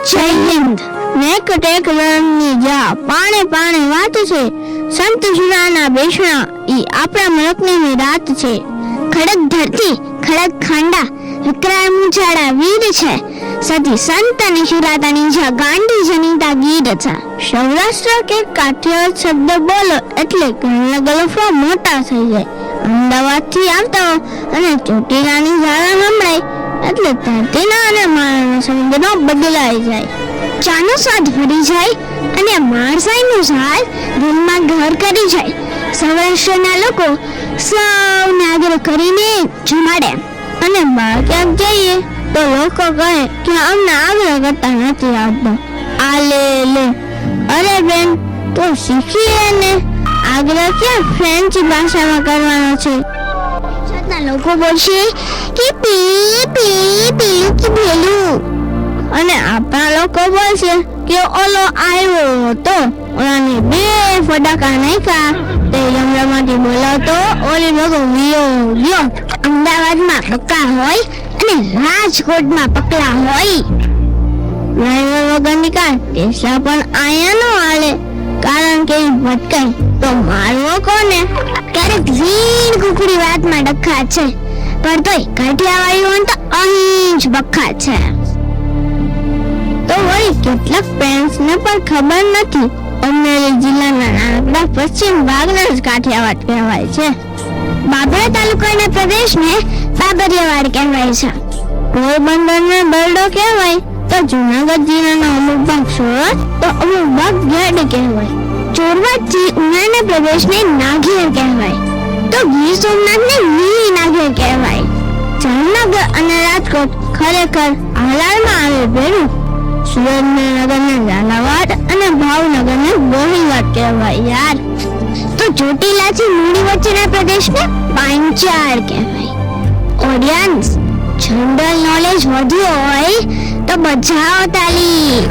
જય હિન્દ. નેકટેક રણની જા પાણે પાણે વાત છે, સંત સુરાના બેસણા ઈ આપણા મુલકની રાત છે. ખડક ધરતી ખડક ખાંડા વિકરાળ મુછાડા વીર છે, સતી સંત અને શિરાતાની જા ગાંડી જનિતા ગીર છે. સૌરાષ્ટ્ર કે કાઠિયાવાડ શબ્દ બોલો એટલે ઘણા ગલફા મોટા થઈ જાય. અમદાવાદથી આવતા અને ચોટીલાની ઝાડા સંભળાય એટલે ધરતીના અને માળાનો સમુદ્ર બદલાઈ જાય. ચાનો સ્વાદ ફરી જાય અને માણસાઈનું સ્વાદ દિલમાં ઘર કરી જાય. સૌરાષ્ટ્રના લોકો સૌને આગ્રહ કરીને જમાડે અને બહાર ક્યાંક જઈએ તો લોકો કહે કે અમને આગ્રહ કરતા નથી આવતો. આ લે અરે બેન તો શીખીએ ને, આગ્રહ ક્યાં ફ્રેન્ચ ભાષામાં કરવાનો છે. છતાં લોકો બોલશે કે પી પી પેલું કે પેલું, અને આપણા લોકો બોલશે કે ઓલો આવ્યો તો ઓલાને બે ફટાકા નાખ્યા, તે યમરામાંથી બોલાવતો ઓલી લોકો વિયો. અમદાવાદમાં પક્કા હોય અને રાજકોટમાં પકલા હોય. ડ્રાઈવર વગરની કાર ટેસ્લા પણ આયા ન હાલે, કારણ કે ભટકાય તો મારવો કોને. ક્યારેક ઝીણ કુકડી વાતમાં ડખા છે, પણ તોય કાઠિયાવાડીઓ તો અહીં જ બખા છે. તો વળી કેટલાક પેરેન્ટ્સને પણ ખબર નથી અમરેલી જિલ્લાના નાનકડા પશ્ચિમ ભાગને જ કાઠિયાવાડ કહેવાય છે. બાબરા તાલુકાના પ્રદેશને બાબરિયાવાડ કહેવાય છે. પોરબંદરને બરડો કહેવાય તો જૂનાગઢ જિલ્લાનો અમુક ભાગ સુરત તો અમુક ભાગ ગઢ કહેવાય. ચોરવાડથી ઉનાના પ્રદેશને નાગેર કહેવાય તો ગીર સોમનાથને મીની નાગેર કહેવાય. જામનગર અને રાજકોટ ખરેખર હાલારમાં આવે ભેરું. સુરેન્દ્રનગરને ઝાલાવાડ અને ભાવનગરને ગોહિલવાડ કહેવાય યાર. તો ચોટીલાથી મૂડી વચ્ચેના પ્રદેશને પાંચાળ કહેવાય. ઓડિયન્સ, જનરલ નોલેજ વધ્યું હોય તો બજાવો તાલી.